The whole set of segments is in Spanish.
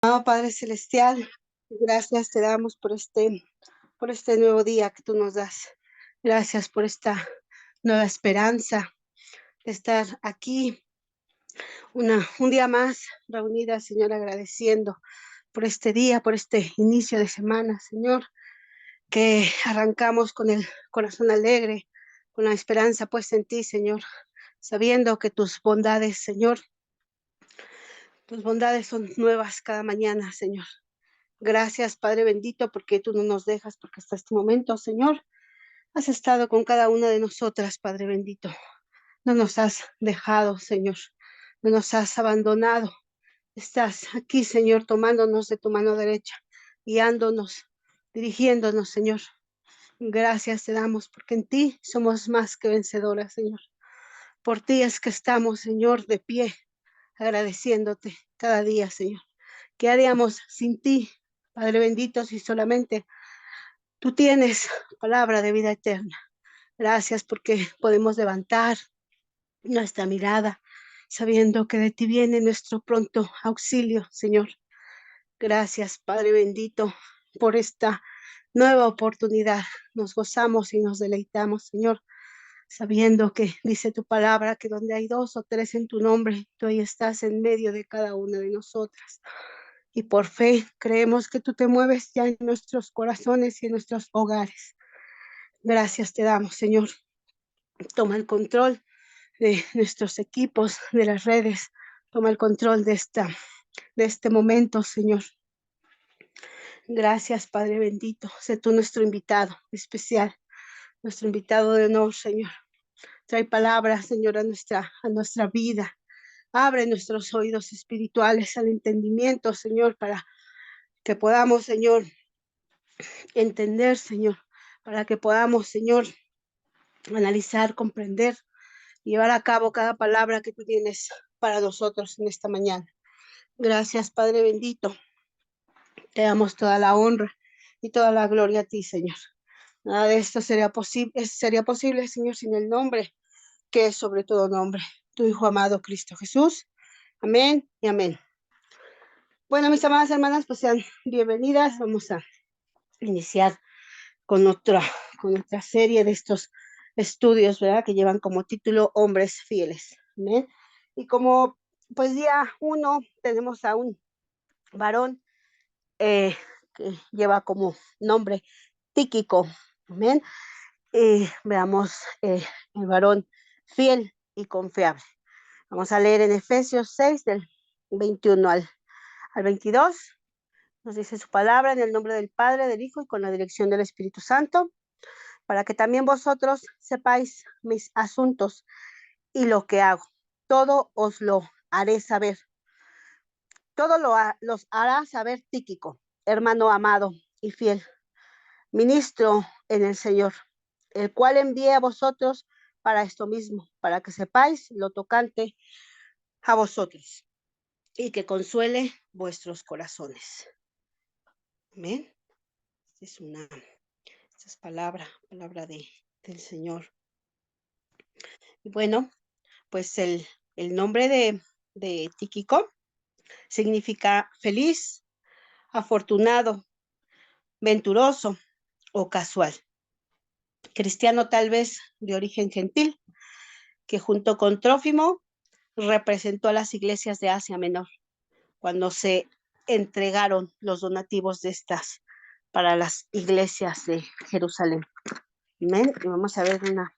Amado Padre Celestial, gracias te damos por este nuevo día que tú nos das. Gracias por esta nueva esperanza de estar aquí un día más reunidas, Señor, agradeciendo por este día, por este inicio de semana, Señor, que arrancamos con el corazón alegre, con la esperanza puesta en ti, Señor, sabiendo que tus bondades, Señor, tus bondades son nuevas cada mañana, Señor. Gracias, Padre bendito, porque tú no nos dejas, porque hasta este momento, Señor, has estado con cada una de nosotras, Padre bendito. No nos has dejado, Señor. No nos has abandonado. Estás aquí, Señor, tomándonos de tu mano derecha, guiándonos, dirigiéndonos, Señor. Gracias te damos, porque en ti somos más que vencedoras, Señor. Por ti es que estamos, Señor, de pie, agradeciéndote cada día, Señor. ¿Qué haríamos sin ti, Padre bendito, si solamente tú tienes palabra de vida eterna? Gracias porque podemos levantar nuestra mirada sabiendo que de ti viene nuestro pronto auxilio, Señor. Gracias, Padre bendito, por esta nueva oportunidad. Nos gozamos y nos deleitamos, Señor, sabiendo que dice tu palabra que donde hay dos o tres en tu nombre, tú ahí estás en medio de cada una de nosotras. Y por fe creemos que tú te mueves ya en nuestros corazones y en nuestros hogares. Gracias te damos, Señor. Toma el control de nuestros equipos, de las redes. Toma el control de este momento, Señor. Gracias, Padre bendito. Sé tú nuestro invitado especial, nuestro invitado de honor, Señor. Trae palabras, Señor, a nuestra vida. Abre nuestros oídos espirituales al entendimiento, Señor, para que podamos, Señor, entender, Señor, para que podamos, Señor, analizar, comprender, llevar a cabo cada palabra que tú tienes para nosotros en esta mañana. Gracias, Padre bendito. Te damos toda la honra y toda la gloria a ti, Señor. Nada de esto sería posible, Señor, sin el nombre que es sobre todo nombre, tu Hijo amado Cristo Jesús. Amén y amén. Bueno, mis amadas hermanas, pues sean bienvenidas. Vamos a iniciar con otra, con otra serie de estos estudios, ¿verdad? Que llevan como título Hombres Fieles. ¿Amén? Y como pues día uno tenemos a un varón que lleva como nombre Tíquico. Amén. Veamos el varón fiel y confiable. Vamos a leer en Efesios 6 del 21 al 22. Nos dice su palabra en el nombre del Padre, del Hijo y con la dirección del Espíritu Santo, para que también vosotros sepáis mis asuntos y lo que hago. Todo os lo haré saber. Los hará saber Tíquico, hermano amado y fiel, ministro en el Señor, el cual envié a vosotros para esto mismo, para que sepáis lo tocante a vosotros y que consuele vuestros corazones. Amén. Esta es palabra del Señor. Y bueno, pues el nombre de Tíquico significa feliz, afortunado, venturoso o casual. Cristiano tal vez de origen gentil, que junto con Trófimo representó a las iglesias de Asia Menor cuando se entregaron los donativos de estas para las iglesias de Jerusalén. Amén. Y vamos a ver una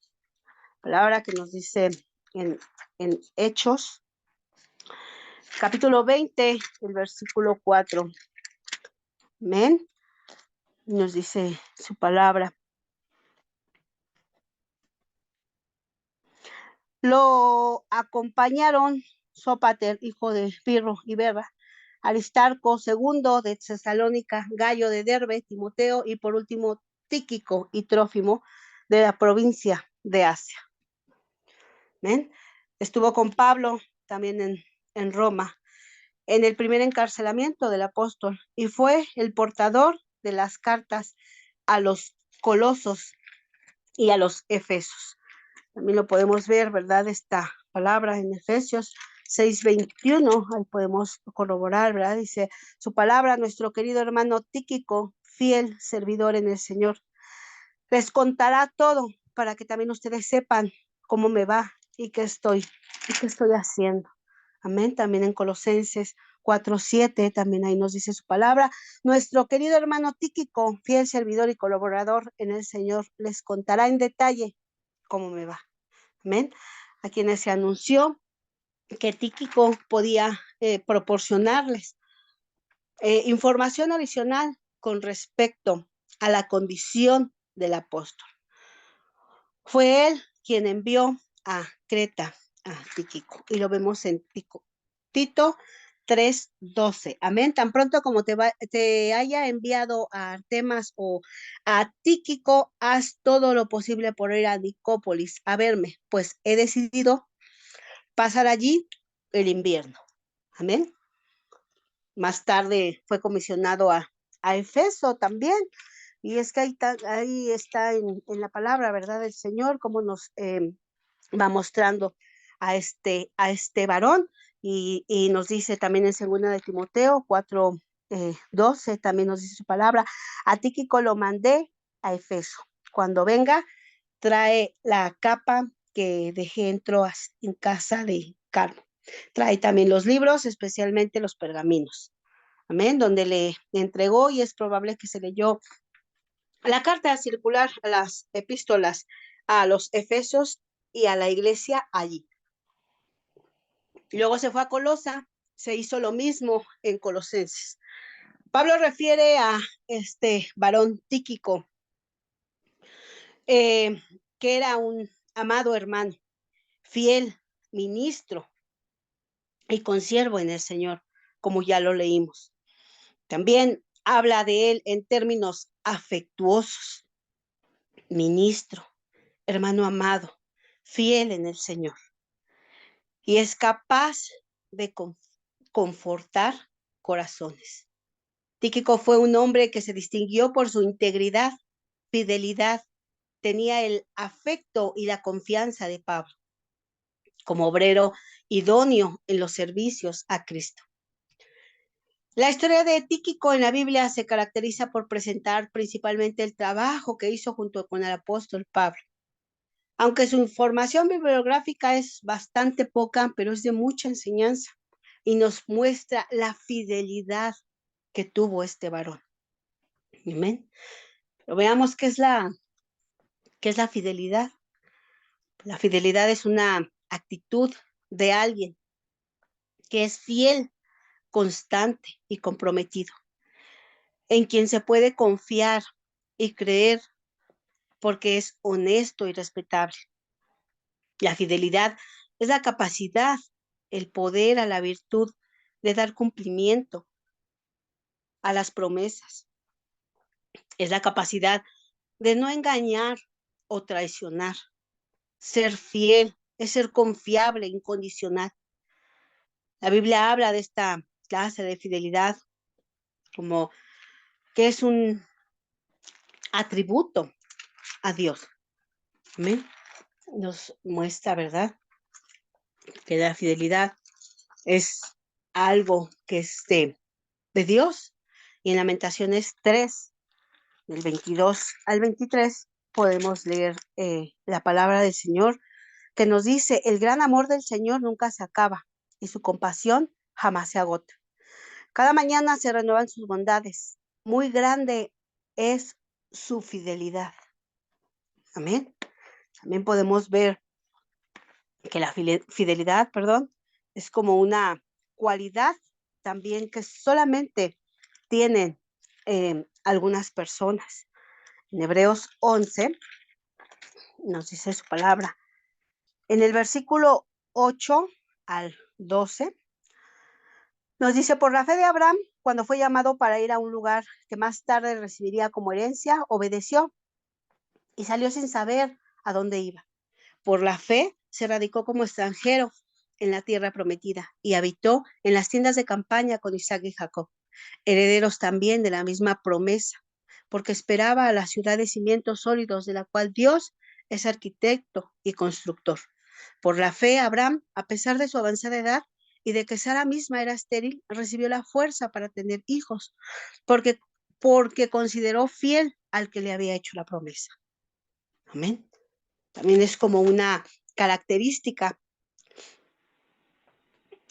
palabra que nos dice en Hechos, capítulo 20, el versículo 4. Amén. Nos dice su palabra. Lo acompañaron Sópater, hijo de Pirro y Berra, Aristarco, segundo de Tesalónica, Gallo de Derbe, Timoteo y por último Tíquico y Trófimo de la provincia de Asia. ¿Ven? Estuvo con Pablo también en Roma en el primer encarcelamiento del apóstol y fue el portador de las cartas a los colosos y a los efesos. También lo podemos ver, ¿verdad? Esta palabra en Efesios 6:21, ahí podemos corroborar, ¿verdad? Dice su palabra, nuestro querido hermano Tíquico, fiel servidor en el Señor, les contará todo para que también ustedes sepan cómo me va y qué estoy haciendo. Amén. También en Colosenses 4:7, también ahí nos dice su palabra. Nuestro querido hermano Tíquico, fiel servidor y colaborador en el Señor, les contará en detalle cómo me va. Amén. A quienes se anunció que Tíquico podía proporcionarles información adicional con respecto a la condición del apóstol. Fue él quien envió a Creta a Tíquico, y lo vemos en Tito 3:12. Amén. Tan pronto como te haya enviado a Artemas o a Tíquico, haz todo lo posible por ir a Nicópolis a verme, pues he decidido pasar allí el invierno. Amén. Más tarde fue comisionado a Efeso también. Y es que ahí está en la palabra, ¿verdad? El Señor, cómo nos va mostrando a este varón, y nos dice también en 2 de Timoteo 4:12, también nos dice su palabra, a Tíquico lo mandé a Efeso. Cuando venga, trae la capa que dejé en casa de Carlos. Trae también los libros, especialmente los pergaminos. Amén, donde le entregó, y es probable que se leyó la carta circular, a las epístolas a los Efesios y a la iglesia allí. Luego se fue a Colosa, se hizo lo mismo en Colosenses. Pablo refiere a este varón Tíquico, que era un amado hermano, fiel ministro y consiervo en el Señor, como ya lo leímos. También habla de él en términos afectuosos: ministro, hermano amado, fiel en el Señor, y es capaz de confortar corazones. Tíquico fue un hombre que se distinguió por su integridad, fidelidad, tenía el afecto y la confianza de Pablo, como obrero idóneo en los servicios a Cristo. La historia de Tíquico en la Biblia se caracteriza por presentar principalmente el trabajo que hizo junto con el apóstol Pablo. Aunque su información bibliográfica es bastante poca, pero es de mucha enseñanza y nos muestra la fidelidad que tuvo este varón. Amén. Pero veamos qué es la fidelidad. La fidelidad es una actitud de alguien que es fiel, constante y comprometido, en quien se puede confiar y creer porque es honesto y respetable. La fidelidad es la capacidad, el poder, a la virtud de dar cumplimiento a las promesas. Es la capacidad de no engañar o traicionar. Ser fiel es ser confiable, incondicional. La Biblia habla de esta clase de fidelidad como que es un atributo a Dios. ¿Amén? Nos muestra, ¿verdad?, que la fidelidad es algo que es de Dios. Y en Lamentaciones 3, del 22 al 23, podemos leer la palabra del Señor, que nos dice: el gran amor del Señor nunca se acaba y su compasión jamás se agota. Cada mañana se renuevan sus bondades. Muy grande es su fidelidad. Amén. También podemos ver que la fidelidad, es como una cualidad también que solamente tienen algunas personas. En Hebreos 11 nos dice su palabra. En el versículo 8 al 12 nos dice: por la fe de Abraham, cuando fue llamado para ir a un lugar que más tarde recibiría como herencia, obedeció y salió sin saber a dónde iba. Por la fe se radicó como extranjero en la tierra prometida y habitó en las tiendas de campaña con Isaac y Jacob, herederos también de la misma promesa, porque esperaba a la ciudad de cimientos sólidos, de la cual Dios es arquitecto y constructor. Por la fe, Abraham, a pesar de su avanzada edad, y de que Sara misma era estéril, recibió la fuerza para tener hijos, porque, porque consideró fiel al que le había hecho la promesa. Amén. También es como una característica,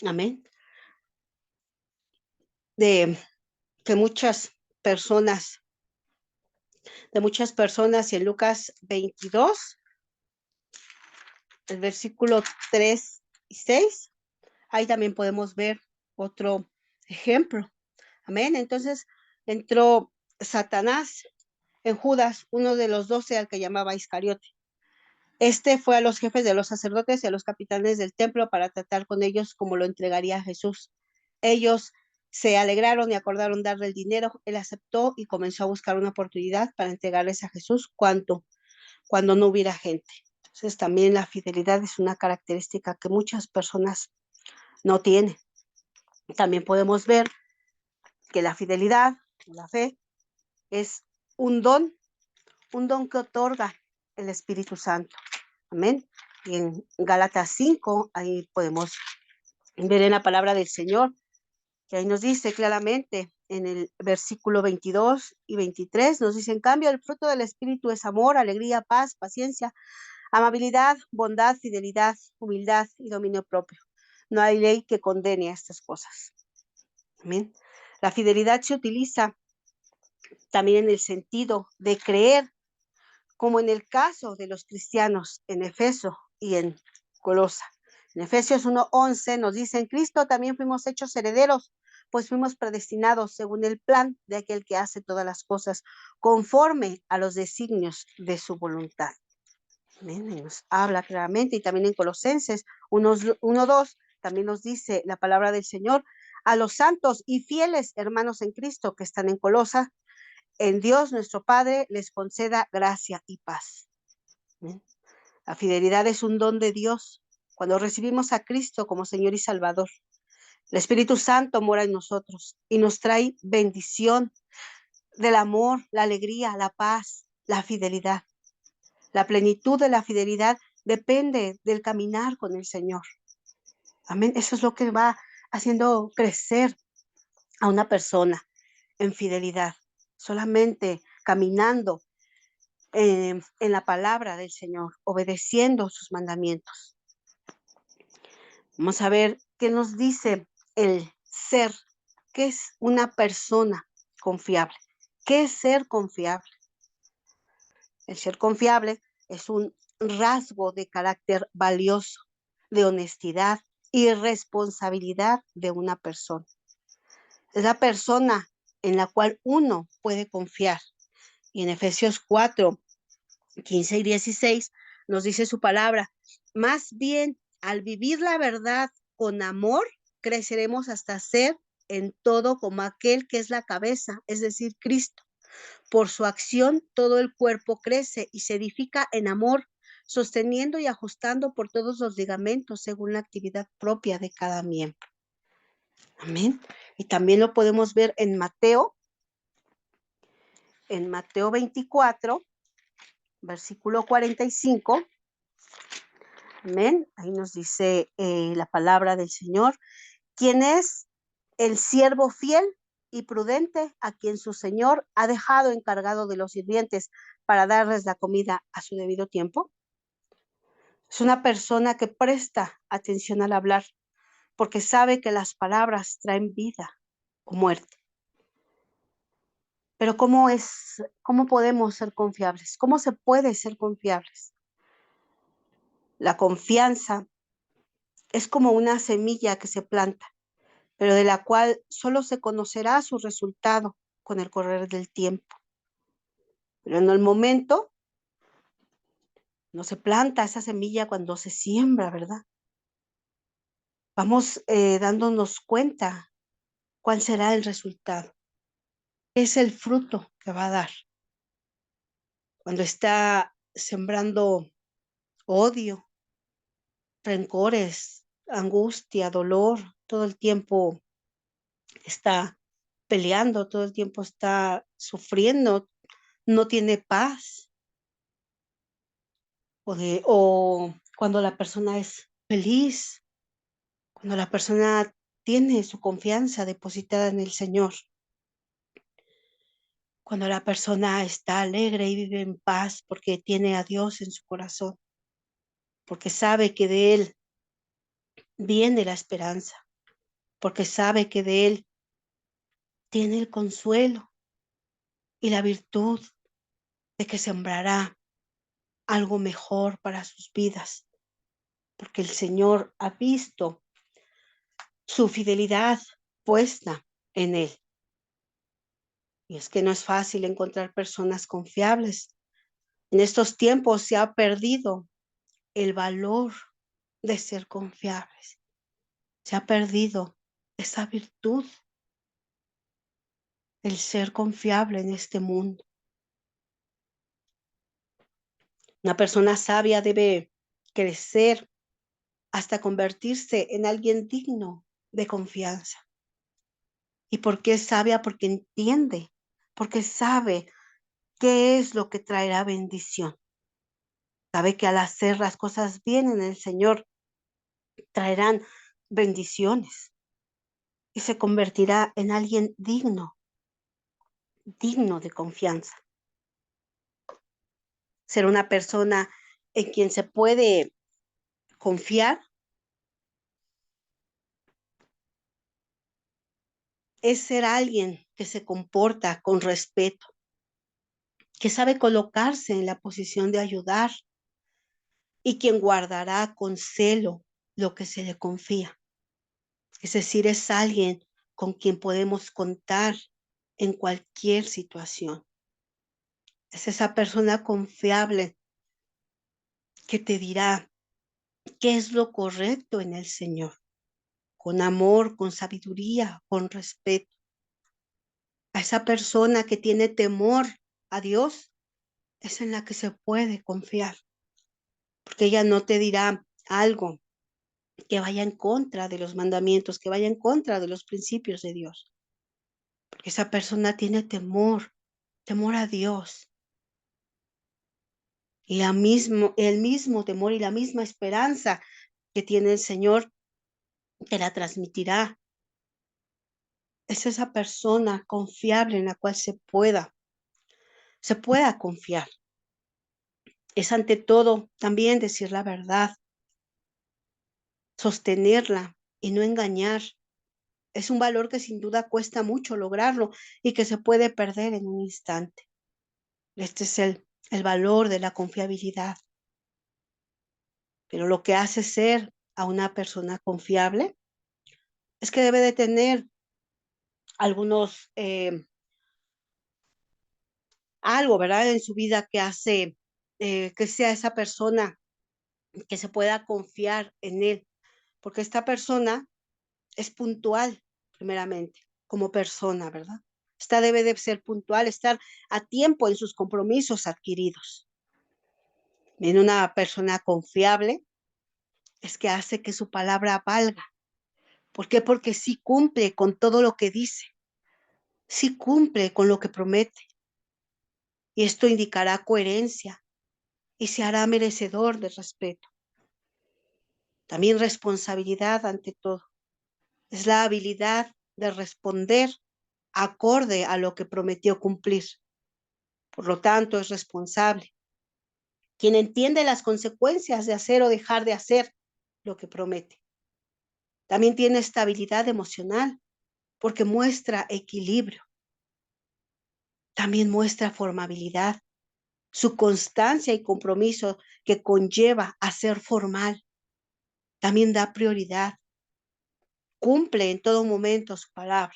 amén, de que muchas personas, y en Lucas 22, el versículo 3 y 6, ahí también podemos ver otro ejemplo. Amén. Entonces entró Satanás en Judas, uno de los 12 al que llamaba Iscariote. Este fue a los jefes de los sacerdotes y a los capitanes del templo para tratar con ellos como lo entregaría a Jesús. Ellos se alegraron y acordaron darle el dinero. Él aceptó y comenzó a buscar una oportunidad para entregarles a Jesús cuando no hubiera gente. Entonces también la fidelidad es una característica que muchas personas no tienen. También podemos ver que la fidelidad, la fe, es un don que otorga el Espíritu Santo. Amén. Y en Gálatas 5, ahí podemos ver en la palabra del Señor, que ahí nos dice claramente en el versículo 22 y 23, nos dice, en cambio, el fruto del Espíritu es amor, alegría, paz, paciencia, amabilidad, bondad, fidelidad, humildad y dominio propio. No hay ley que condene a estas cosas. Amén. La fidelidad se utiliza también en el sentido de creer, como en el caso de los cristianos en Efeso y en Colosa. En Efesios 1:11 nos dice, en Cristo también fuimos hechos herederos, pues fuimos predestinados según el plan de aquel que hace todas las cosas conforme a los designios de su voluntad. Amén. Y nos habla claramente, y también en Colosenses 1:2 también nos dice la palabra del Señor, a los santos y fieles hermanos en Cristo que están en Colosa, en Dios nuestro Padre les conceda gracia y paz. ¿Bien? La fidelidad es un don de Dios. Cuando recibimos a Cristo como Señor y Salvador, el Espíritu Santo mora en nosotros y nos trae bendición del amor, la alegría, la paz, la fidelidad. La plenitud de la fidelidad depende del caminar con el Señor. Amén. Eso es lo que va haciendo crecer a una persona en fidelidad. Solamente caminando en la palabra del Señor, obedeciendo sus mandamientos. Vamos a ver qué nos dice el ser, qué es una persona confiable. ¿Qué es ser confiable? El ser confiable es un rasgo de carácter valioso, de honestidad y responsabilidad de una persona. Es la persona en la cual uno puede confiar. Y en Efesios 4:15 y 16 nos dice su palabra, más bien al vivir la verdad con amor, creceremos hasta ser en todo como aquel que es la cabeza, es decir, Cristo. Por su acción, todo el cuerpo crece y se edifica en amor, sosteniendo y ajustando por todos los ligamentos según la actividad propia de cada miembro. Amén. Y también lo podemos ver en Mateo 24, versículo 45. Amén. Ahí nos dice la palabra del Señor. ¿Quién es el siervo fiel y prudente a quien su Señor ha dejado encargado de los sirvientes para darles la comida a su debido tiempo? Es una persona que presta atención al hablar porque sabe que las palabras traen vida o muerte. Pero ¿cómo podemos ser confiables? ¿Cómo se puede ser confiables? La confianza es como una semilla que se planta, pero de la cual solo se conocerá su resultado con el correr del tiempo. Pero en el momento no se planta esa semilla cuando se siembra, ¿verdad? Vamos dándonos cuenta cuál será el resultado. Es el fruto que va a dar. Cuando está sembrando odio, rencores, angustia, dolor, todo el tiempo está peleando, todo el tiempo está sufriendo, no tiene paz. O cuando la persona es feliz, Cuando la persona tiene su confianza depositada en el Señor, cuando la persona está alegre y vive en paz porque tiene a Dios en su corazón, porque sabe que de Él viene la esperanza, porque sabe que de Él tiene el consuelo y la virtud de que sembrará algo mejor para sus vidas, porque el Señor ha visto su fidelidad puesta en Él. Y es que no es fácil encontrar personas confiables. En estos tiempos se ha perdido el valor de ser confiables. Se ha perdido esa virtud, el ser confiable en este mundo. Una persona sabia debe crecer hasta convertirse en alguien digno de confianza. ¿Y por qué es sabia? Porque entiende, porque sabe qué es lo que traerá bendición. Sabe que al hacer las cosas bien en el Señor traerán bendiciones y se convertirá en alguien digno, digno de confianza. Ser una persona en quien se puede confiar es ser alguien que se comporta con respeto, que sabe colocarse en la posición de ayudar y quien guardará con celo lo que se le confía. Es decir, es alguien con quien podemos contar en cualquier situación. Es esa persona confiable que te dirá qué es lo correcto en el Señor, con amor, con sabiduría, con respeto. A esa persona que tiene temor a Dios es en la que se puede confiar, porque ella no te dirá algo que vaya en contra de los mandamientos, que vaya en contra de los principios de Dios, porque esa persona tiene temor, temor a Dios. Y el mismo temor y la misma esperanza que tiene el Señor te la transmitirá. Es esa persona confiable en la cual se pueda confiar. Es ante todo también decir la verdad, sostenerla y no engañar. Es un valor que sin duda cuesta mucho lograrlo y que se puede perder en un instante. Este es el valor de la confiabilidad. Pero lo que hace ser a una persona confiable es que debe de tener algunos, algo, ¿verdad? En su vida que hace que sea esa persona que se pueda confiar en él, porque esta persona es puntual, primeramente, como persona, ¿verdad? Esta debe de ser puntual, estar a tiempo en sus compromisos adquiridos. En una persona confiable es que hace que su palabra valga. ¿Por qué? Porque sí cumple con todo lo que dice, sí cumple con lo que promete. Y esto indicará coherencia y se hará merecedor de respeto. También responsabilidad ante todo. Es la habilidad de responder acorde a lo que prometió cumplir. Por lo tanto, es responsable. Quien entiende las consecuencias de hacer o dejar de hacer lo que promete. También tiene estabilidad emocional porque muestra equilibrio. También muestra formabilidad, su constancia y compromiso que conlleva a ser formal. También da prioridad, cumple en todo momento su palabra.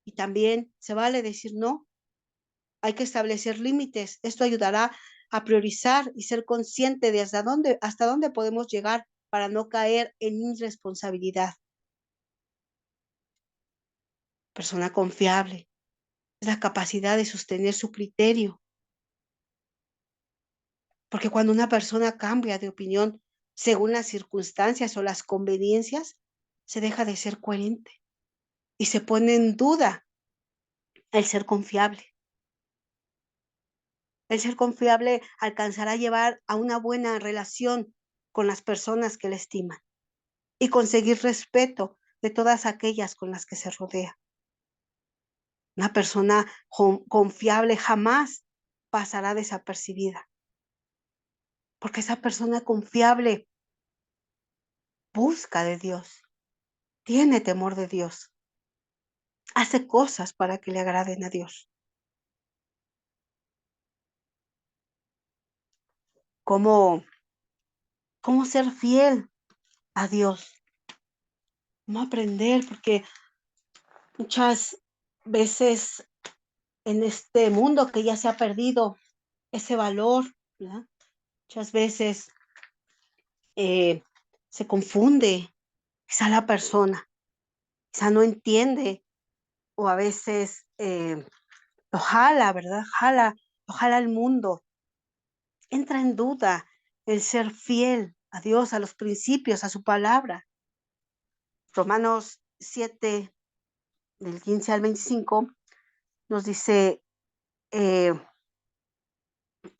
Y también se vale decir no. Hay que establecer límites. Esto ayudará a priorizar y ser consciente de hasta dónde podemos llegar para no caer en irresponsabilidad. Persona confiable es la capacidad de sostener su criterio, porque cuando una persona cambia de opinión según las circunstancias o las conveniencias, se deja de ser coherente y se pone en duda el ser confiable. El ser confiable alcanzará a llevar a una buena relación con las personas que le estiman y conseguir respeto de todas aquellas con las que se rodea. Una persona confiable jamás pasará desapercibida, porque esa persona confiable busca de Dios, tiene temor de Dios, hace cosas para que le agraden a Dios. ¿Cómo, cómo ser fiel a Dios? ¿Cómo aprender? Porque muchas veces en este mundo que ya se ha perdido ese valor, ¿verdad? Muchas veces eh, se confunde quizá la persona, quizá no entiende o a veces lo jala, ¿verdad? Lo jala el mundo. Entra en duda el ser fiel a Dios, a los principios, a su palabra. Romanos 7, del 15 al 25, nos dice, eh,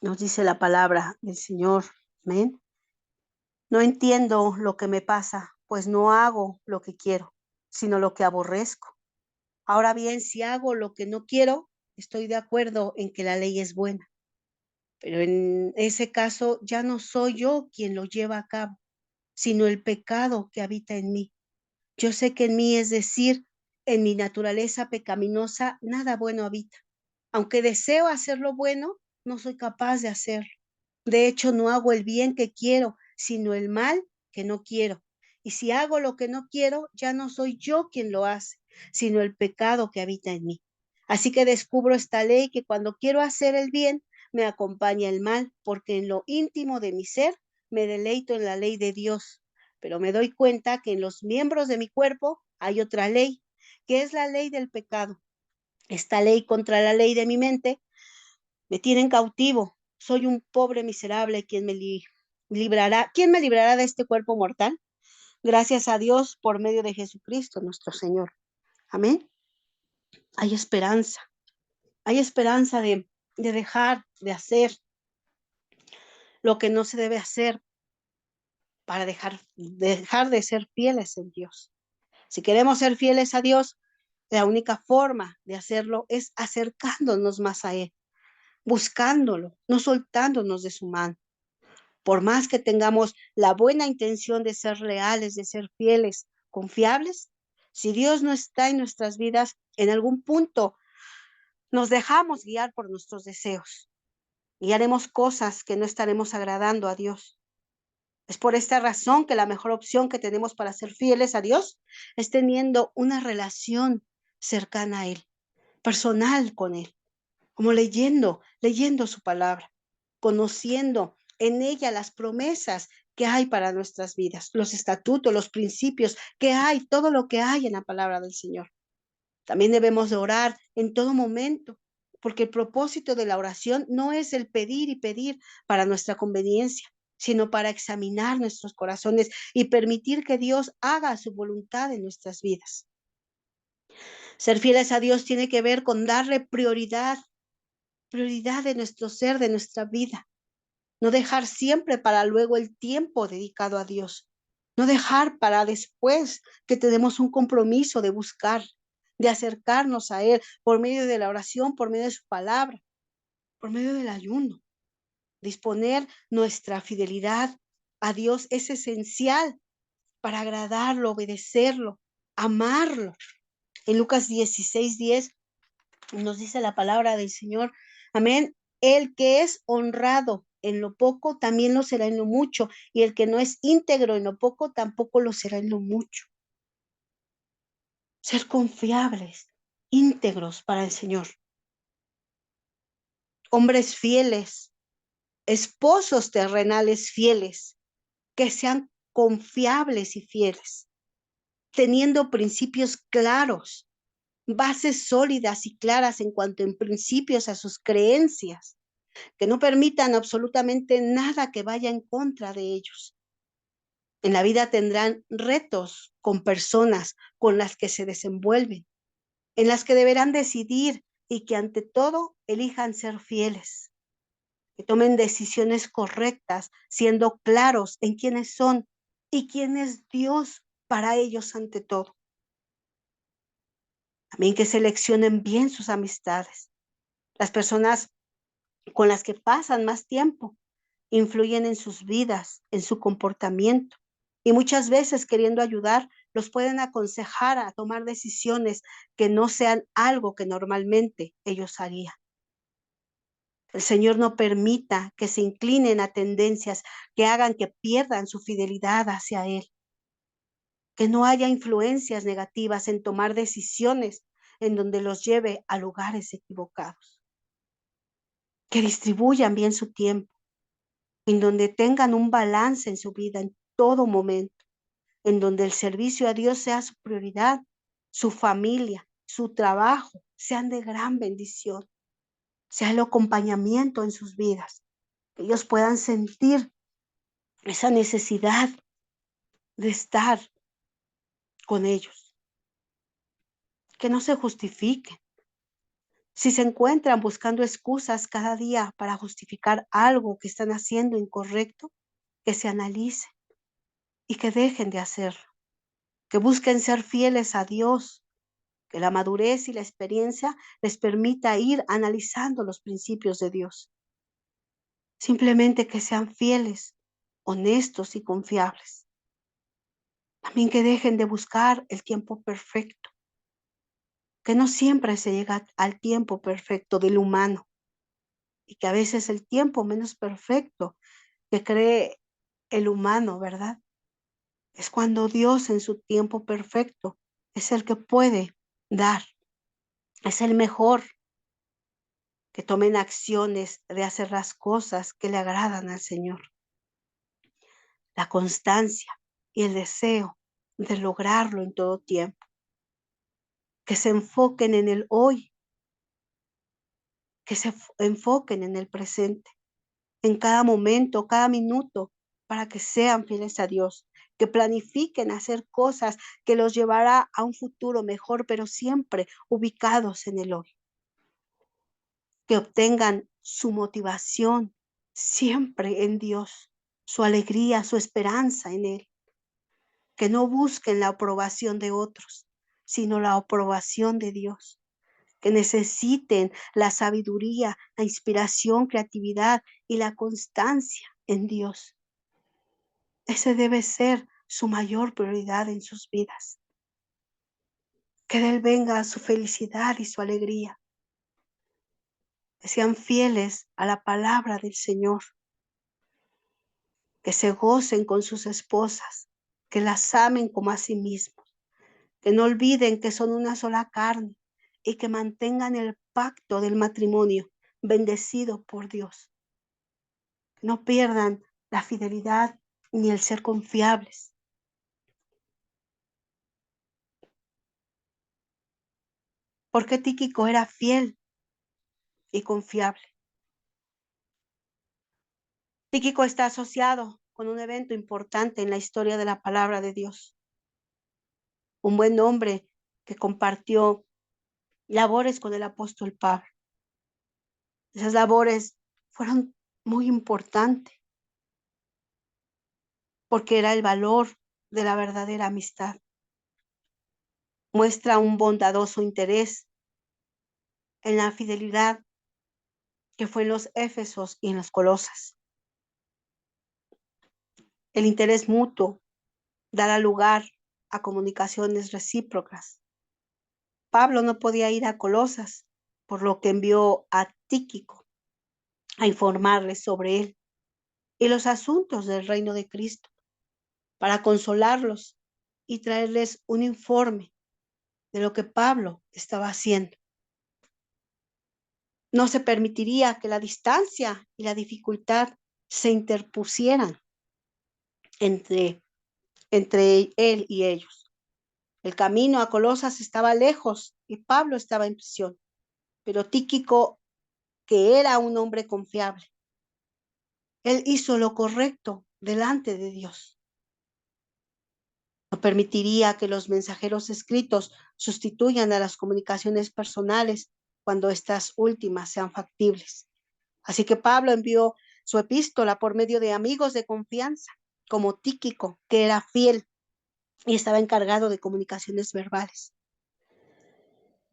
nos dice la palabra del Señor. Amén. No entiendo lo que me pasa, pues no hago lo que quiero, sino lo que aborrezco. Ahora bien, si hago lo que no quiero, estoy de acuerdo en que la ley es buena, pero en ese caso ya no soy yo quien lo lleva a cabo, sino el pecado que habita en mí. Yo sé que en mí, es decir, en mi naturaleza pecaminosa, nada bueno habita. Aunque deseo hacer lo bueno, no soy capaz de hacerlo. De hecho, no hago el bien que quiero, sino el mal que no quiero. Y si hago lo que no quiero, ya no soy yo quien lo hace, sino el pecado que habita en mí. Así que descubro esta ley que cuando quiero hacer el bien, me acompaña el mal, porque en lo íntimo de mi ser me deleito en la ley de Dios. Pero me doy cuenta que en los miembros de mi cuerpo hay otra ley, que es la ley del pecado. Esta ley contra la ley de mi mente me tienen cautivo. Soy un pobre miserable. Librará? ¿Quién me librará de este cuerpo mortal? Gracias a Dios por medio de Jesucristo nuestro Señor. Amén. Hay esperanza. Hay esperanza de dejar de hacer lo que no se debe hacer para dejar de ser fieles en Dios. Si queremos ser fieles a Dios, la única forma de hacerlo es acercándonos más a Él, buscándolo, no soltándonos de su mano. Por más que tengamos la buena intención de ser leales, de ser fieles, confiables, si Dios no está en nuestras vidas, en algún punto nos dejamos guiar por nuestros deseos y haremos cosas que no estaremos agradando a Dios. Es por esta razón que la mejor opción que tenemos para ser fieles a Dios es teniendo una relación cercana a Él, personal con Él, como leyendo su palabra, conociendo en ella las promesas que hay para nuestras vidas, los estatutos, los principios que hay, todo lo que hay en la palabra del Señor. También debemos de orar en todo momento, porque el propósito de la oración no es el pedir y pedir para nuestra conveniencia, sino para examinar nuestros corazones y permitir que Dios haga su voluntad en nuestras vidas. Ser fieles a Dios tiene que ver con darle prioridad de nuestro ser, de nuestra vida. No dejar siempre para luego el tiempo dedicado a Dios. No dejar para después que tenemos un compromiso de buscar, de acercarnos a Él por medio de la oración, por medio de su palabra, por medio del ayuno. Disponer nuestra fidelidad a Dios es esencial para agradarlo, obedecerlo, amarlo. En Lucas 16:10 nos dice la palabra del Señor. Amén. El que es honrado en lo poco, también lo será en lo mucho. Y el que no es íntegro en lo poco, tampoco lo será en lo mucho. Ser confiables, íntegros para el Señor. Hombres fieles, esposos terrenales fieles, que sean confiables y fieles, teniendo principios claros, bases sólidas y claras en cuanto en principios a sus creencias, que no permitan absolutamente nada que vaya en contra de ellos. En la vida tendrán retos con personas con las que se desenvuelven, en las que deberán decidir y que ante todo elijan ser fieles, que tomen decisiones correctas, siendo claros en quiénes son y quién es Dios para ellos ante todo. También que seleccionen bien sus amistades. Las personas con las que pasan más tiempo influyen en sus vidas, en su comportamiento. Y muchas veces queriendo ayudar, los pueden aconsejar a tomar decisiones que no sean algo que normalmente ellos harían. El Señor no permita que se inclinen a tendencias que hagan que pierdan su fidelidad hacia Él. Que no haya influencias negativas en tomar decisiones en donde los lleve a lugares equivocados. Que distribuyan bien su tiempo, en donde tengan un balance en su vida en todo momento, en donde el servicio a Dios sea su prioridad, su familia, su trabajo, sean de gran bendición, sea el acompañamiento en sus vidas, que ellos puedan sentir esa necesidad de estar con ellos, que no se justifiquen. Si se encuentran buscando excusas cada día para justificar algo que están haciendo incorrecto, que se analicen y que dejen de hacerlo, que busquen ser fieles a Dios, que la madurez y la experiencia les permita ir analizando los principios de Dios. Simplemente que sean fieles, honestos y confiables. También que dejen de buscar el tiempo perfecto, que no siempre se llega al tiempo perfecto del humano y que a veces el tiempo menos perfecto que cree el humano, ¿verdad? Es cuando Dios en su tiempo perfecto es el que puede dar, es el mejor, que tomen acciones de hacer las cosas que le agradan al Señor. La constancia y el deseo de lograrlo en todo tiempo. Que se enfoquen en el hoy, que se enfoquen en el presente, en cada momento, cada minuto, para que sean fieles a Dios, que planifiquen hacer cosas que los llevará a un futuro mejor, pero siempre ubicados en el hoy, que obtengan su motivación siempre en Dios, su alegría, su esperanza en Él, que no busquen la aprobación de otros, sino la aprobación de Dios, que necesiten la sabiduría, la inspiración, creatividad y la constancia en Dios. Ese debe ser su mayor prioridad en sus vidas. Que de Él venga su felicidad y su alegría. Que sean fieles a la palabra del Señor. Que se gocen con sus esposas. Que las amen como a sí mismos. Que no olviden que son una sola carne y que mantengan el pacto del matrimonio bendecido por Dios. Que no pierdan la fidelidad ni el ser confiables. Porque Tíquico era fiel y confiable. Tíquico está asociado con un evento importante en la historia de la palabra de Dios. Un buen hombre que compartió labores con el apóstol Pablo. Esas labores fueron muy importantes porque era el valor de la verdadera amistad. Muestra un bondadoso interés en la fidelidad que fue en los Éfesos y en los Colosas. El interés mutuo dará lugar a comunicaciones recíprocas. Pablo no podía ir a Colosas, por lo que envió a Tíquico a informarles sobre él y los asuntos del reino de Cristo, para consolarlos y traerles un informe de lo que Pablo estaba haciendo. No se permitiría que la distancia y la dificultad se interpusieran entre, entre él y ellos. El camino a Colosas estaba lejos y Pablo estaba en prisión, pero Tíquico, que era un hombre confiable, él hizo lo correcto delante de Dios. No permitiría que los mensajeros escritos sustituyan a las comunicaciones personales cuando estas últimas sean factibles. Así que Pablo envió su epístola por medio de amigos de confianza, como Tíquico, que era fiel, y estaba encargado de comunicaciones verbales.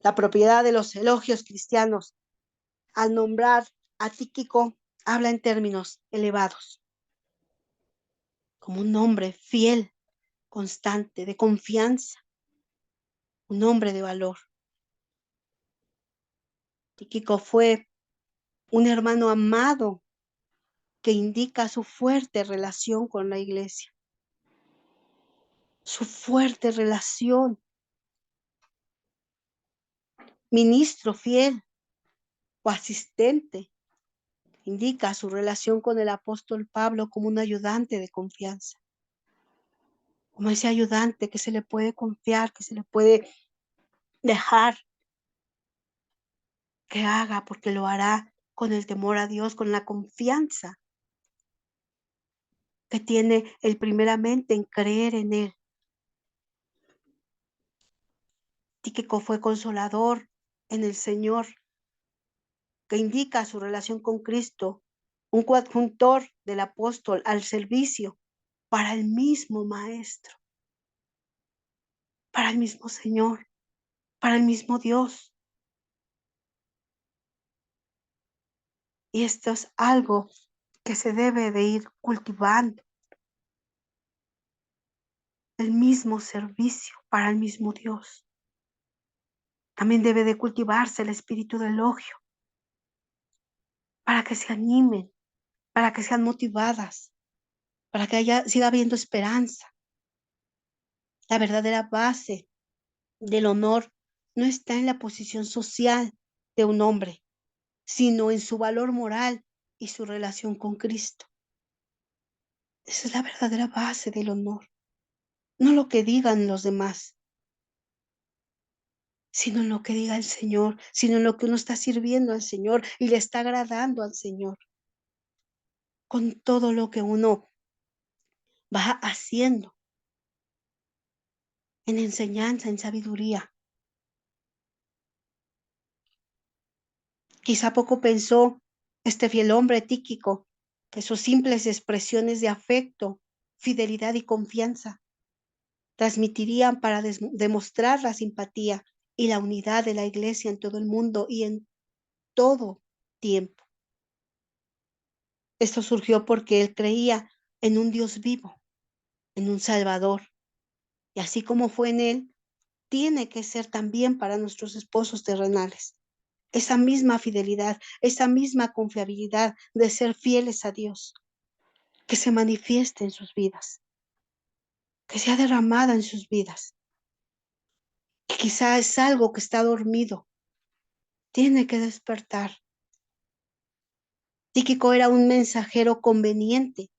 La propiedad de los elogios cristianos, al nombrar a Tíquico, habla en términos elevados, como un hombre fiel, constante, de confianza, un hombre de valor. Tíquico fue un hermano amado que indica su fuerte relación con la iglesia, su fuerte relación, ministro fiel o asistente, indica su relación con el apóstol Pablo como un ayudante de confianza, como ese ayudante que se le puede confiar, que se le puede dejar que haga, porque lo hará con el temor a Dios, con la confianza que tiene él primeramente en creer en él. Tíquico fue consolador en el Señor, que indica su relación con Cristo, un coadjuntor del apóstol al servicio para el mismo Maestro, para el mismo Señor, para el mismo Dios. Y esto es algo que se debe de ir cultivando, el mismo servicio para el mismo Dios. También debe de cultivarse el espíritu de elogio para que se animen, para que sean motivadas, para que siga habiendo esperanza. La verdadera base del honor no está en la posición social de un hombre, sino en su valor moral y su relación con Cristo. Esa es la verdadera base del honor, no lo que digan los demás, sino en lo que diga el Señor, sino en lo que uno está sirviendo al Señor y le está agradando al Señor, con todo lo que uno va haciendo en enseñanza, en sabiduría. Quizá poco pensó este fiel hombre Tíquico que sus simples expresiones de afecto, fidelidad y confianza transmitirían para demostrar la simpatía y la unidad de la iglesia en todo el mundo y en todo tiempo. Esto surgió porque él creía en un Dios vivo, en un Salvador, y así como fue en él, tiene que ser también para nuestros esposos terrenales. Esa misma fidelidad, esa misma confiabilidad de ser fieles a Dios, que se manifieste en sus vidas, que sea derramada en sus vidas, que quizá es algo que está dormido, tiene que despertar. Tíquico era un mensajero conveniente,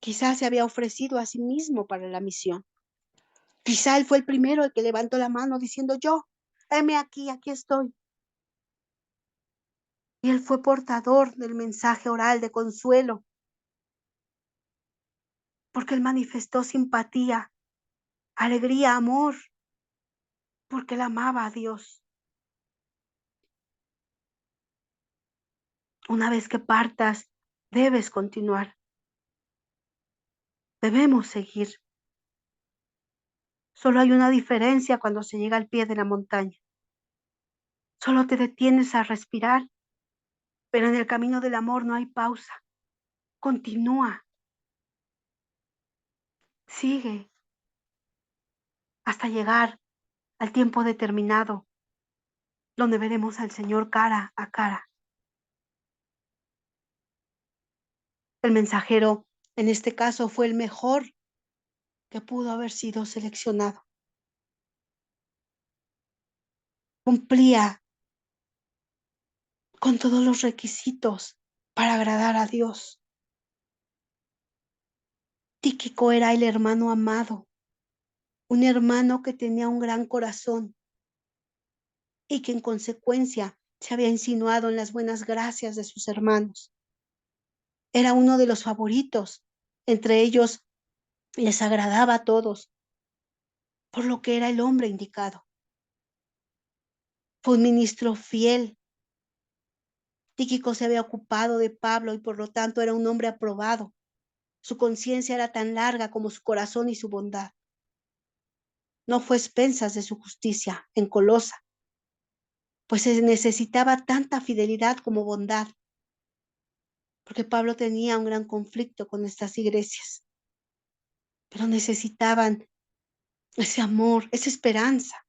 quizás se había ofrecido a sí mismo para la misión. Quizá él fue el primero el que levantó la mano diciendo yo, heme aquí, aquí estoy. Y él fue portador del mensaje oral de consuelo, porque él manifestó simpatía, alegría, amor, porque él amaba a Dios. Una vez que partas, debes continuar, debemos seguir. Solo hay una diferencia cuando se llega al pie de la montaña. Solo te detienes a respirar, pero en el camino del amor no hay pausa. Continúa, sigue hasta llegar al tiempo determinado, donde veremos al Señor cara a cara. El mensajero, en este caso, fue el mejor que pudo haber sido seleccionado. Cumplía con todos los requisitos para agradar a Dios. Tíquico era el hermano amado, un hermano que tenía un gran corazón y que en consecuencia se había insinuado en las buenas gracias de sus hermanos. Era uno de los favoritos, entre ellos les agradaba a todos, por lo que era el hombre indicado. Fue un ministro fiel. Tíquico se había ocupado de Pablo y por lo tanto era un hombre aprobado. Su conciencia era tan larga como su corazón y su bondad. no fue a expensas de su justicia en Colosa, pues se necesitaba tanta fidelidad como bondad, porque Pablo tenía un gran conflicto con estas iglesias, pero necesitaban ese amor, esa esperanza,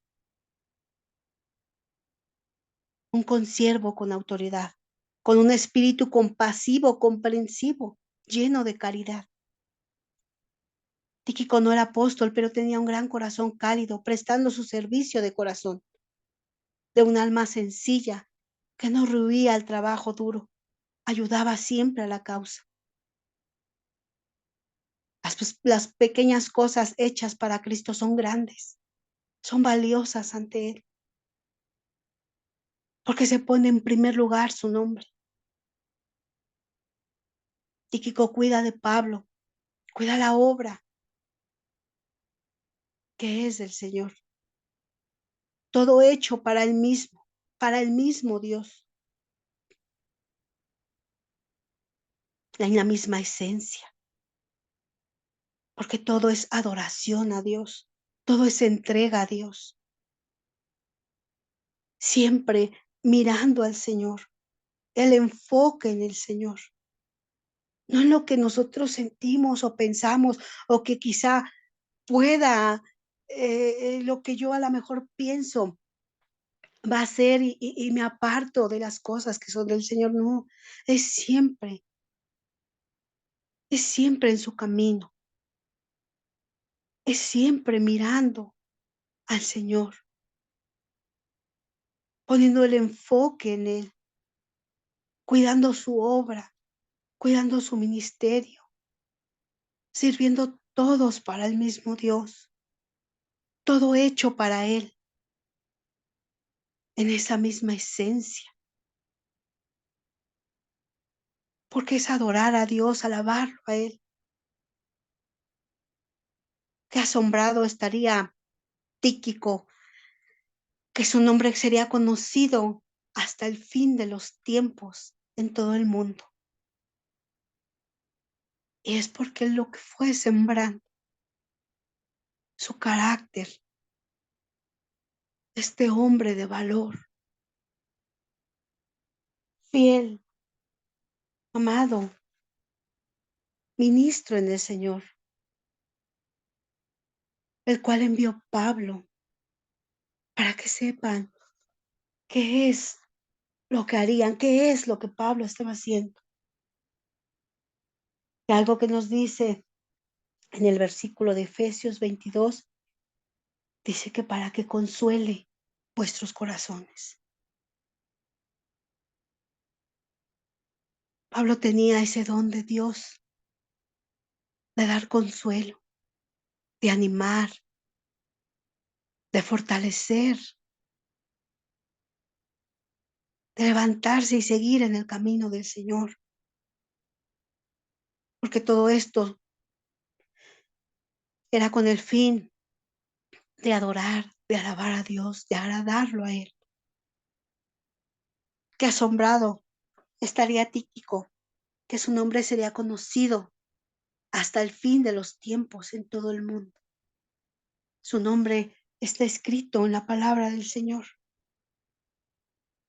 un consiervo con autoridad, con un espíritu compasivo, comprensivo, lleno de caridad. Tíquico no era apóstol, pero tenía un gran corazón cálido, prestando su servicio de corazón, de un alma sencilla, que no rehuía al trabajo duro, ayudaba siempre a la causa. Las pequeñas cosas hechas para Cristo son grandes, son valiosas ante Él, porque se pone en primer lugar su nombre. Tíquico cuida de Pablo, cuida la obra que es del Señor, todo hecho para el mismo Dios, en la misma esencia, porque todo es adoración a Dios, todo es entrega a Dios, siempre mirando al Señor, el enfoque en el Señor, no en lo que nosotros sentimos o pensamos o que quizá pueda, lo que yo a lo mejor pienso va a ser y me aparto de las cosas que son del Señor. No, es siempre, es siempre en su camino, es siempre mirando al Señor, poniendo el enfoque en Él, cuidando su obra, cuidando su ministerio, sirviendo todos para el mismo Dios, todo hecho para Él, en esa misma esencia, porque es adorar a Dios, alabarlo a Él. Qué asombrado estaría Tíquico, que su nombre sería conocido hasta el fin de los tiempos en todo el mundo. Y es porque Él lo que fue sembrando su carácter, este hombre de valor, fiel, amado, ministro en el Señor, el cual envió Pablo para que sepan qué es lo que harían, qué es lo que Pablo estaba haciendo. Y algo que nos dice en el versículo de Efesios 22, dice que para que consuele vuestros corazones. Pablo tenía ese don de Dios, de dar consuelo, de animar, de fortalecer, de levantarse y seguir en el camino del Señor. Porque todo esto era con el fin de adorar, de alabar a Dios, de agradarlo a Él. Qué asombrado estaría Tíquico, que su nombre sería conocido hasta el fin de los tiempos en todo el mundo. Su nombre está escrito en la palabra del Señor,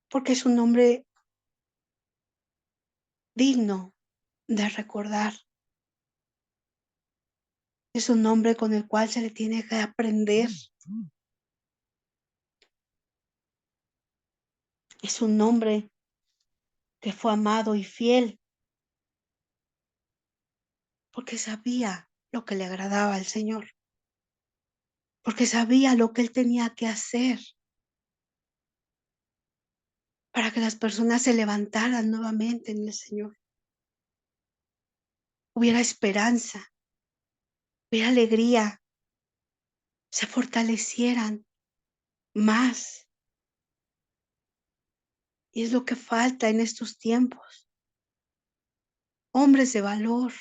porque es un nombre digno de recordar. Es un nombre con el cual se le tiene que aprender. Es un nombre que fue amado y fiel porque sabía lo que le agradaba al Señor, porque sabía lo que él tenía que hacer para que las personas se levantaran nuevamente en el Señor. Hubiera esperanza, hubiera alegría, se fortalecieran más. Y es lo que falta en estos tiempos. Hombres de valor,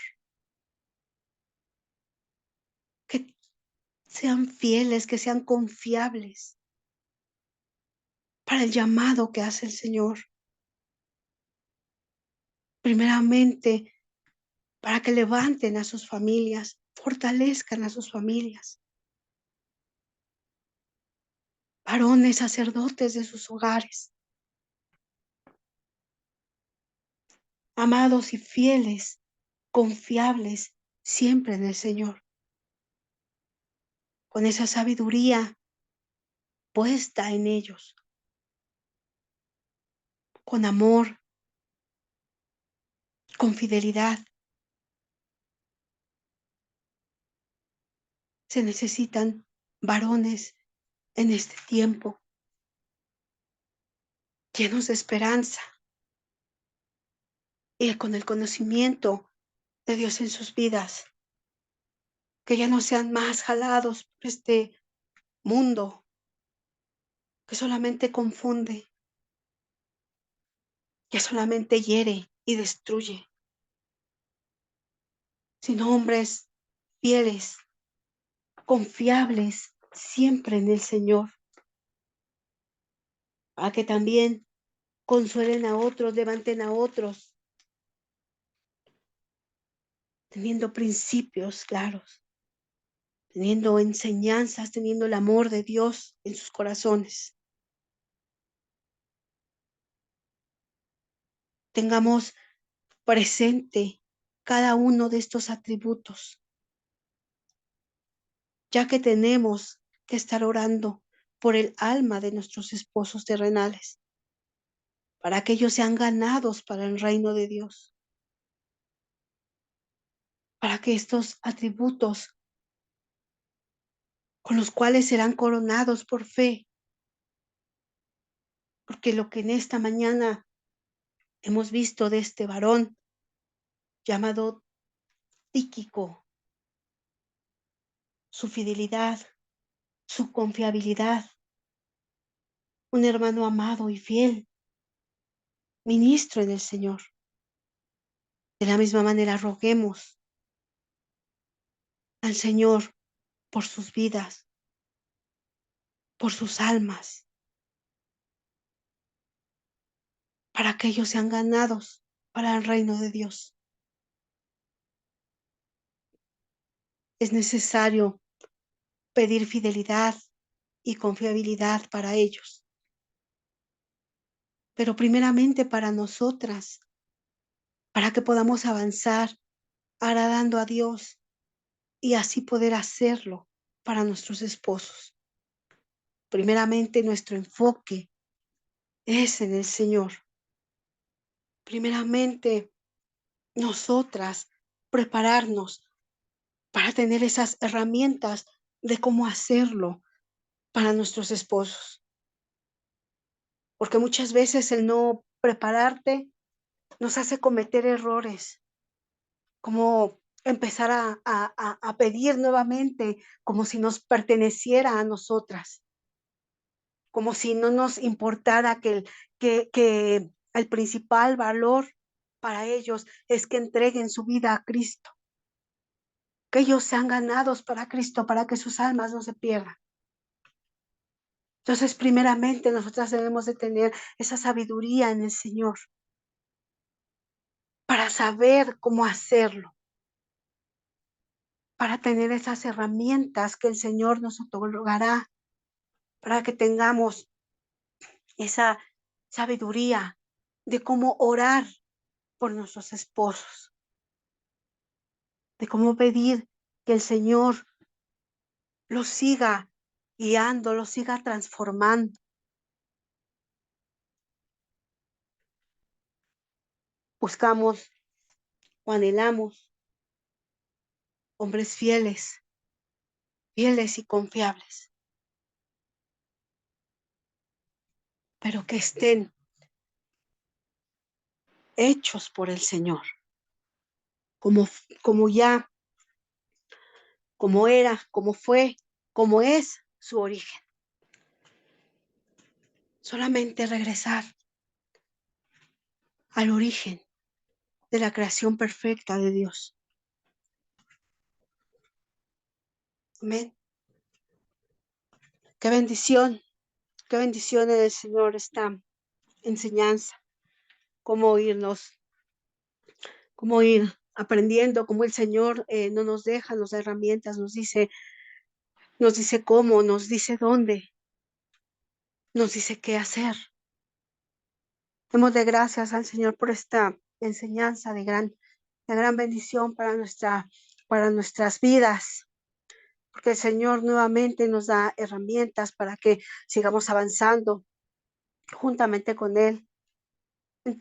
que sean fieles, que sean confiables para el llamado que hace el Señor. Primeramente, para que levanten a sus familias, fortalezcan a sus familias, varones sacerdotes de sus hogares, amados y fieles, confiables siempre en el Señor, con esa sabiduría puesta en ellos, con amor, con fidelidad. Se necesitan varones en este tiempo llenos de esperanza y con el conocimiento de Dios en sus vidas, que ya no sean más jalados por este mundo que solamente confunde, que solamente hiere y destruye, sino hombres fieles, confiables siempre en el Señor, para que también consuelen a otros, levanten a otros, teniendo principios claros, teniendo enseñanzas, teniendo el amor de Dios en sus corazones. Tengamos presente cada uno de estos atributos, ya que tenemos que estar orando por el alma de nuestros esposos terrenales, para que ellos sean ganados para el reino de Dios, para que estos atributos con los cuales serán coronados por fe, porque lo que en esta mañana hemos visto de este varón llamado Tíquico, su fidelidad, su confiabilidad, un hermano amado y fiel, ministro en el Señor. De la misma manera roguemos al Señor por sus vidas, por sus almas, para que ellos sean ganados para el reino de Dios. Es necesario pedir fidelidad y confiabilidad para ellos, pero primeramente para nosotras, para que podamos avanzar agradando a Dios y así poder hacerlo para nuestros esposos. Primeramente nuestro enfoque es en el Señor. Primeramente nosotras prepararnos para tener esas herramientas de cómo hacerlo para nuestros esposos. Porque muchas veces el no prepararte nos hace cometer errores, como empezar a pedir nuevamente, como si nos perteneciera a nosotras, como si no nos importara que el principal valor para ellos es que entreguen su vida a Cristo, que ellos sean ganados para Cristo, para que sus almas no se pierdan. Entonces, primeramente, nosotras debemos de tener esa sabiduría en el Señor para saber cómo hacerlo, para tener esas herramientas que el Señor nos otorgará, para que tengamos esa sabiduría de cómo orar por nuestros esposos, de cómo pedir que el Señor los siga guiando, los siga transformando. Buscamos o anhelamos hombres fieles, fieles y confiables, pero que estén hechos por el Señor, como, como ya, como era, como fue, como es su origen. Solamente regresar al origen de la creación perfecta de Dios. Amén. qué bendición en el Señor esta enseñanza, cómo irnos, cómo ir aprendiendo, cómo el Señor no nos deja, nos da herramientas, nos dice cómo, nos dice dónde. nos dice qué hacer. Démosle gracias al Señor por esta enseñanza de gran bendición para nuestras vidas, porque el Señor nuevamente nos da herramientas para que sigamos avanzando juntamente con Él en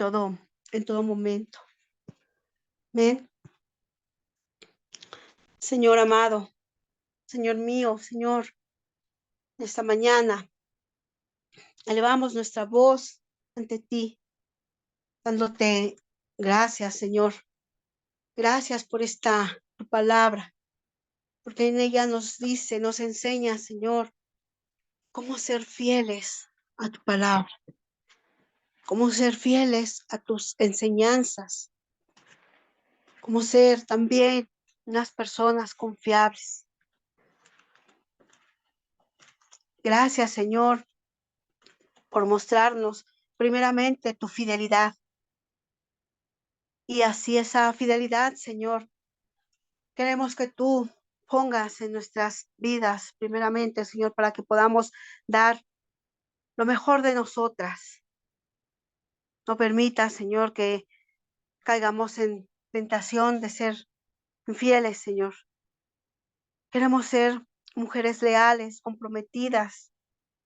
en todo momento. Amén. Señor amado, Señor mío, Señor, esta mañana elevamos nuestra voz ante ti, dándote gracias, Señor. Gracias por esta tu palabra, porque en ella nos dice, nos enseña, Señor, cómo ser fieles a tu palabra, cómo ser fieles a tus enseñanzas, cómo ser también unas personas confiables. Gracias, Señor, por mostrarnos primeramente tu fidelidad. Y así esa fidelidad, Señor, queremos que tú pongas en nuestras vidas primeramente, Señor, para que podamos dar lo mejor de nosotras. No permita, Señor, que caigamos en tentación de ser infieles, Señor. Queremos ser mujeres leales, comprometidas,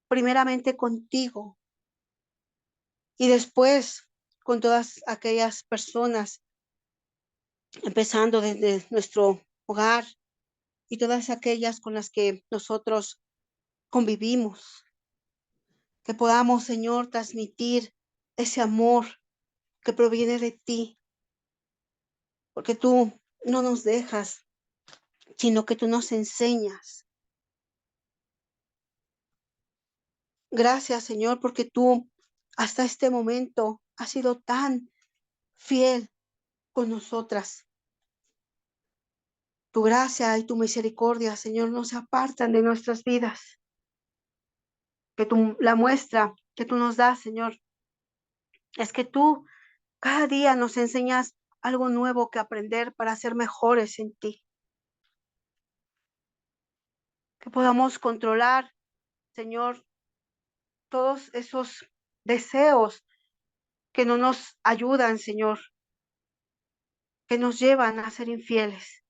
primeramente contigo y después con todas aquellas personas, empezando desde nuestro hogar y todas aquellas con las que nosotros convivimos. Que podamos, Señor, transmitir ese amor que proviene de ti, porque tú no nos dejas, sino que tú nos enseñas. Gracias, Señor, porque tú hasta este momento has sido tan fiel con nosotras. Tu gracia y tu misericordia, Señor, no se apartan de nuestras vidas. Que la muestra que tú nos das, Señor, es que tú cada día nos enseñas algo nuevo que aprender para ser mejores en ti. Que podamos controlar, Señor, todos esos deseos que no nos ayudan, Señor, que nos llevan a ser infieles.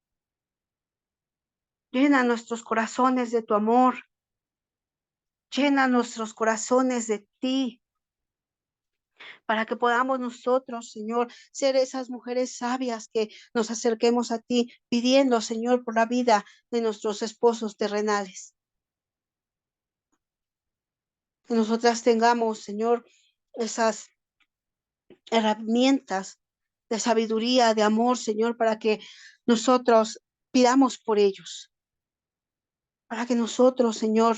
Llena nuestros corazones de tu amor. Llena nuestros corazones de ti, para que podamos nosotros, Señor, ser esas mujeres sabias que nos acerquemos a ti, pidiendo, Señor, por la vida de nuestros esposos terrenales. Que nosotras tengamos, Señor, esas herramientas de sabiduría, de amor, Señor, para que nosotros pidamos por ellos, para que nosotros, Señor,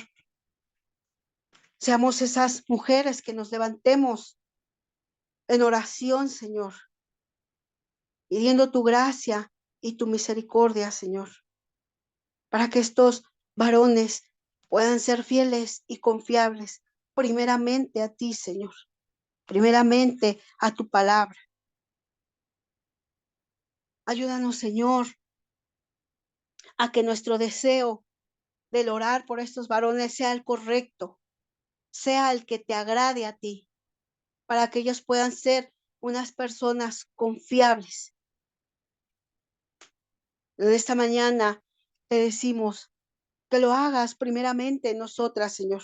seamos esas mujeres que nos levantemos en oración, Señor, pidiendo tu gracia y tu misericordia, Señor, para que estos varones puedan ser fieles y confiables, primeramente a ti, Señor, primeramente a tu palabra. Ayúdanos, Señor, a que nuestro deseo del orar por estos varones sea el correcto, sea el que te agrade a ti, para que ellos puedan ser unas personas confiables. En esta mañana te decimos que lo hagas primeramente en nosotras, Señor.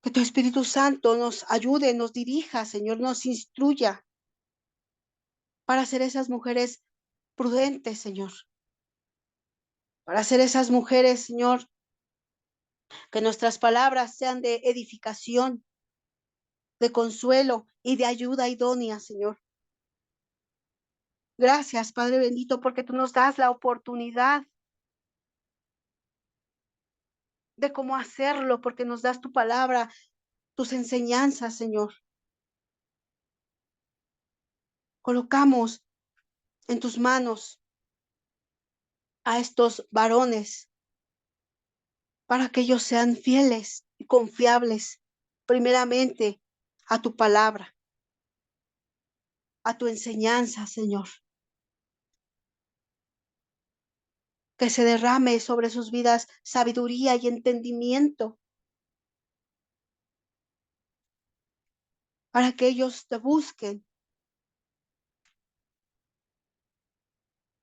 Que tu Espíritu Santo nos ayude, nos dirija, Señor, nos instruya para ser esas mujeres prudentes, Señor. Para ser esas mujeres, Señor, que nuestras palabras sean de edificación, de consuelo y de ayuda idónea, Señor. Gracias, Padre bendito, porque tú nos das la oportunidad de cómo hacerlo, porque nos das tu palabra, tus enseñanzas, Señor. Colocamos en tus manos a estos varones para que ellos sean fieles y confiables, primeramente a tu palabra, a tu enseñanza, Señor. Que se derrame sobre sus vidas sabiduría y entendimiento, para que ellos te busquen,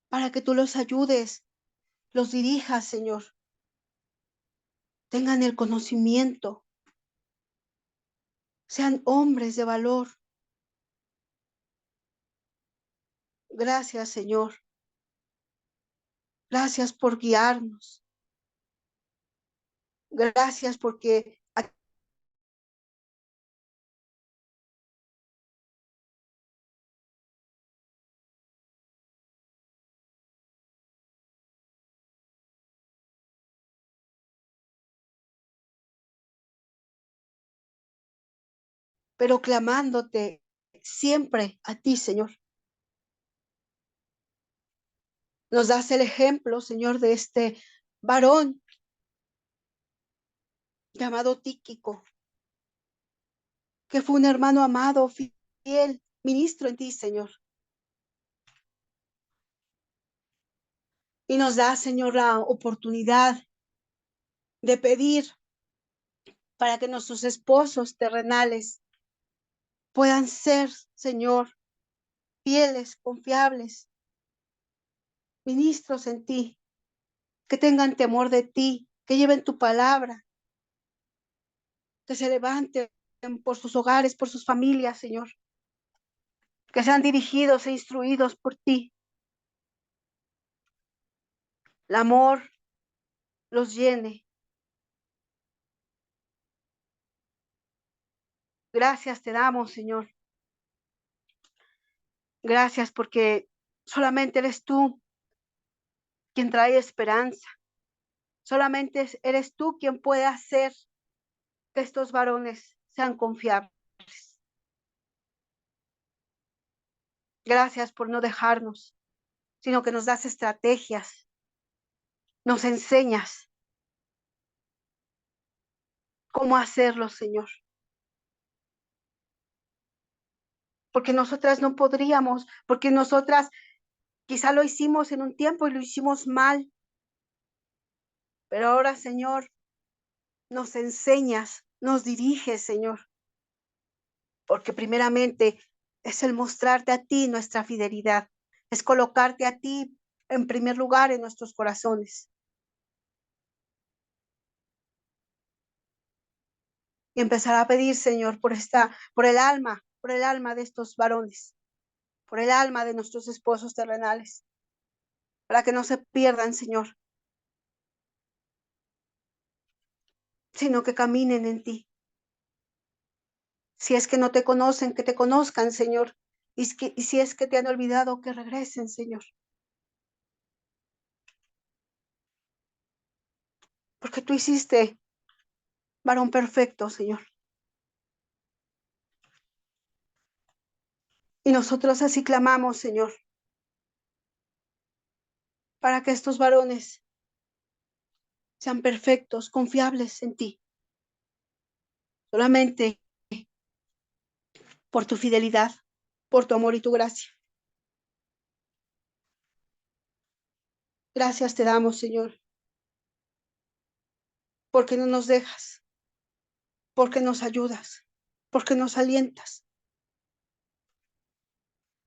para que tú los ayudes, los dirijas, Señor, tengan el conocimiento, sean hombres de valor. Gracias, Señor. Gracias por guiarnos. Gracias porque, pero clamándote siempre a ti, Señor. Nos das el ejemplo, Señor, de este varón llamado Tíquico, que fue un hermano amado, fiel, ministro en ti, Señor. Y nos da, Señor, la oportunidad de pedir para que nuestros esposos terrenales puedan ser, Señor, fieles, confiables, ministros en ti, que tengan temor de ti, que lleven tu palabra, que se levanten por sus hogares, por sus familias, Señor, que sean dirigidos e instruidos por ti. El amor los llene. Gracias te damos, Señor. Gracias porque solamente eres tú quien trae esperanza. Solamente eres tú quien puede hacer que estos varones sean confiables. Gracias por no dejarnos, sino que nos das estrategias, nos enseñas cómo hacerlo, Señor. Porque nosotras no podríamos, porque nosotras quizá lo hicimos en un tiempo y lo hicimos mal, pero ahora, Señor, nos enseñas, nos diriges, Señor, porque primeramente es el mostrarte a ti nuestra fidelidad, es colocarte a ti en primer lugar en nuestros corazones y empezar a pedir, Señor, por el alma de estos varones, por el alma de nuestros esposos terrenales, para que no se pierdan, Señor, sino que caminen en ti. Si es que no te conocen, que te conozcan, Señor, y si es que te han olvidado, que regresen, Señor, porque tú hiciste varón perfecto, Señor. Y nosotros así clamamos, Señor, para que estos varones sean perfectos, confiables en ti, solamente por tu fidelidad, por tu amor y tu gracia. Gracias te damos, Señor, porque no nos dejas, porque nos ayudas, porque nos alientas,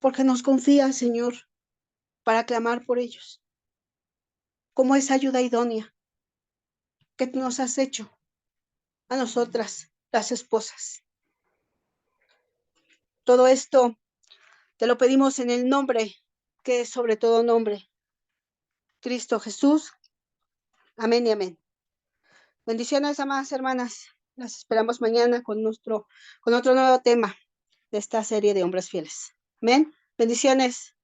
porque nos confías, Señor, para clamar por ellos, como esa ayuda idónea que tú nos has hecho a nosotras, las esposas. Todo esto te lo pedimos en el nombre que es sobre todo nombre, Cristo Jesús. Amén y amén. Bendiciones, amadas hermanas. Las esperamos mañana con otro nuevo tema de esta serie de hombres fieles. Amén. Bendiciones.